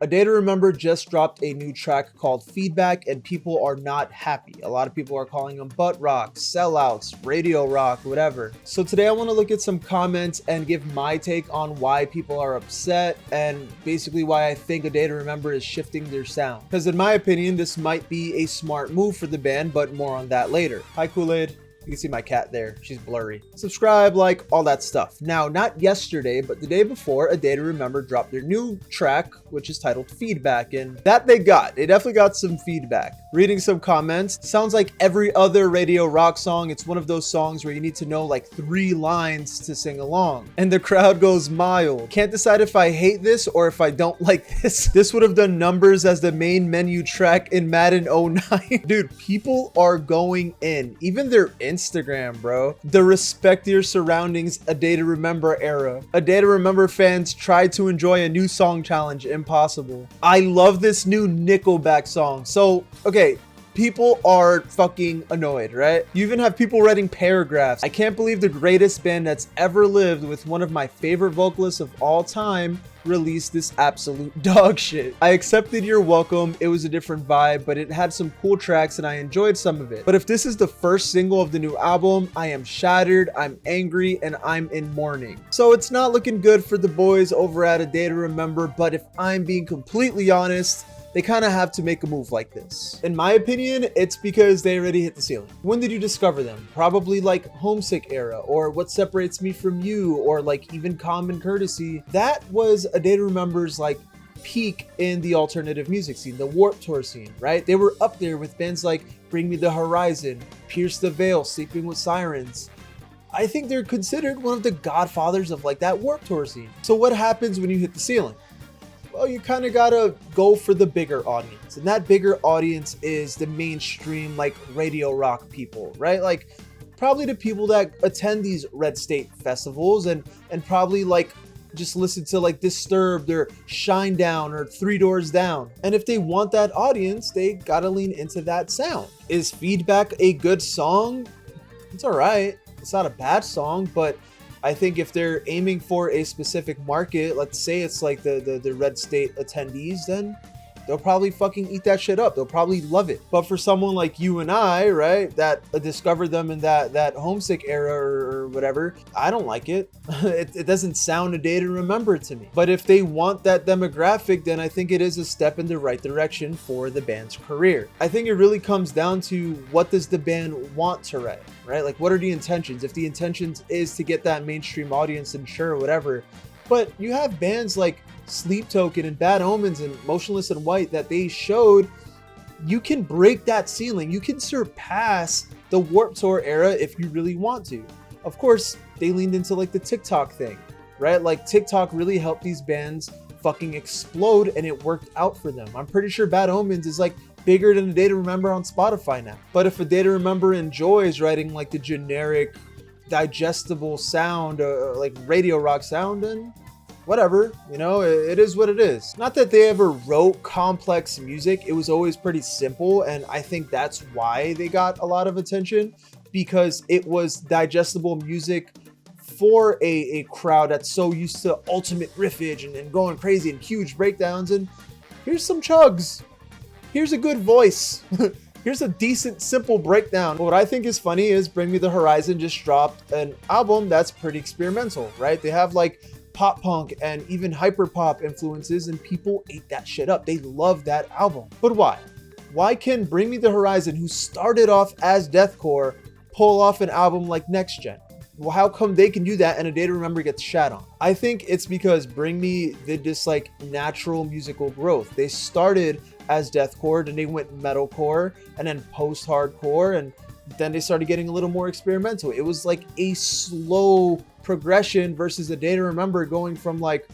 A Day to Remember just dropped a new track called Feedback, and people are not happy. A lot of people are calling them butt rock, sellouts, radio rock, whatever. So today I want to look at some comments and give my take on why people are upset and basically why I think A Day to Remember is shifting their sound. Because in my opinion, this might be a smart move for the band, but more on that later. Hi Kool-Aid. You can see my cat there. She's blurry. Subscribe, like, all that stuff. Now, not yesterday, but the day before, A Day to Remember dropped their new track, which is titled Feedback, and that they got. They definitely got some feedback. Reading some comments, sounds like every other radio rock song. It's one of those songs where you need to know like 3 lines to sing along. And the crowd goes mild. Can't decide if I hate this or if I don't like this. This would have done numbers as the main menu track in Madden 09. Dude, people are going in. Even their Instagram, bro. The Respect Your Surroundings A Day to Remember era. A Day to Remember fans tried to enjoy a new song challenge. Impossible. I love this new Nickelback song. So, okay, people are fucking annoyed, right? You even have people writing paragraphs. I can't believe the greatest band that's ever lived with one of my favorite vocalists of all time released this absolute dog shit. I accepted You're Welcome. It was a different vibe, but it had some cool tracks and I enjoyed some of it. But if this is the first single of the new album, I am shattered, I'm angry, and I'm in mourning. So it's not looking good for the boys over at A Day to Remember, but if I'm being completely honest, they kind of have to make a move like this. In my opinion, it's because they already hit the ceiling. When did you discover them? Probably like Homesick era, or What Separates Me From You, or like even Common Courtesy. That was A Day to Remember's like peak in the alternative music scene, the Warped Tour scene, right? They were up there with bands like Bring Me the Horizon, Pierce the Veil, Sleeping with Sirens. I think they're considered one of the godfathers of like that Warped Tour scene. So what happens when you hit the ceiling? Well, you kind of gotta go for the bigger audience, and that bigger audience is the mainstream like radio rock people, right? Like probably the people that attend these red state festivals and probably like just listen to like Disturbed or Shinedown or Three Doors Down. And if they want that audience, they gotta lean into that sound. Is Feedback a good song? It's all right. It's not a bad song, but I think if they're aiming for a specific market, let's say it's like the red state attendees, then they'll probably fucking eat that shit up. They'll probably love it. But for someone like you and I, right, that discovered them in that Homesick era or whatever, I don't like it. It doesn't sound A Day to Remember to me. But if they want that demographic, then I think it is a step in the right direction for the band's career. I think it really comes down to what does the band want to write, right? Like what are the intentions? If the intentions is to get that mainstream audience, then sure, whatever. But you have bands like Sleep Token and Bad Omens and Motionless in White that they showed you can break that ceiling. You can surpass the Warped Tour era if you really want to. Of course, they leaned into like the TikTok thing, right? Like TikTok really helped these bands fucking explode and it worked out for them. I'm pretty sure Bad Omens is like bigger than A Day to Remember on Spotify now. But if A Day to Remember enjoys writing like the generic digestible sound, like radio rock sound, and whatever, you know, it is what it is. Not that they ever wrote complex music. It was always pretty simple, and I think that's why they got a lot of attention, because it was digestible music for a crowd that's so used to ultimate riffage and going crazy and huge breakdowns. And here's some chugs, here's a good voice. Here's a decent, simple breakdown. What I think is funny is Bring Me the Horizon just dropped an album that's pretty experimental, right? They have like pop punk and even hyper pop influences, and people ate that shit up. They love that album. But why? Why can Bring Me the Horizon, who started off as deathcore, pull off an album like Next Gen? Well, how come they can do that and A Day to Remember gets shat on? I think it's because Bring Me did this like natural musical growth. They started as deathcore, and they went metalcore, and then post-hardcore, and then they started getting a little more experimental. It was like a slow progression versus A Day to Remember going from like,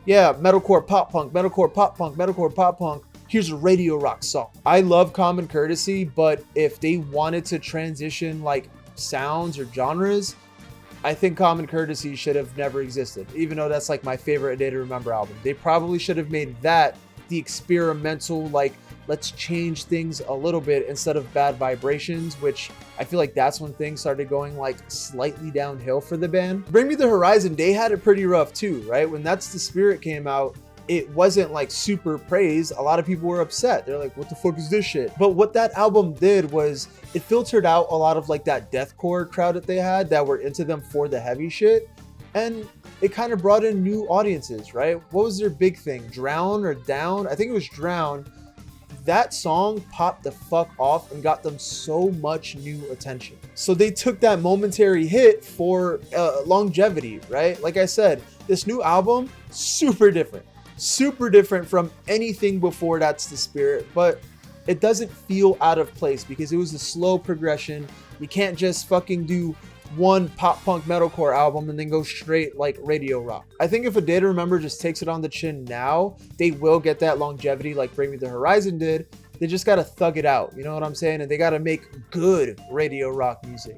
yeah, metalcore, pop punk, metalcore, pop punk, metalcore, pop punk. Here's a radio rock song. I love Common Courtesy, but if they wanted to transition like sounds or genres, I think Common Courtesy should have never existed, even though that's like my favorite A Day to Remember album. They probably should have made that the experimental, like, let's change things a little bit instead of Bad Vibrations, which I feel like that's when things started going like slightly downhill for the band. Bring Me the Horizon, they had it pretty rough too, right? When That's the Spirit came out, it wasn't like super praised. A lot of people were upset. They're like, what the fuck is this shit? But what that album did was it filtered out a lot of like that deathcore crowd that they had that were into them for the heavy shit. And it kind of brought in new audiences, right? What was their big thing? Drown or Down? I think it was Drown. That song popped the fuck off and got them so much new attention. So they took that momentary hit for longevity, right? Like I said, this new album, super different from anything before That's the Spirit, but it doesn't feel out of place because it was a slow progression. You can't just fucking do one pop punk metalcore album and then go straight like radio rock. I think if A Day to Remember just takes it on the chin now, they will get that longevity like Bring Me the Horizon did. They just gotta thug it out, you know what I'm saying? And they gotta make good radio rock music.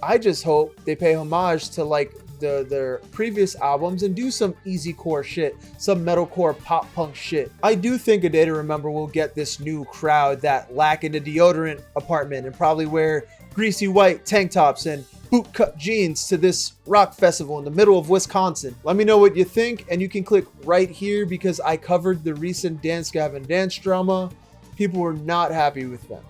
I just hope they pay homage to like their previous albums and do some easy core shit, some metalcore pop punk shit. I do think A Day to Remember will get this new crowd that lack in a deodorant apartment and probably wear greasy white tank tops and bootcut jeans to this rock festival in the middle of Wisconsin. Let me know what you think, and you can click right here because I covered the recent Dance Gavin Dance drama. People were not happy with them.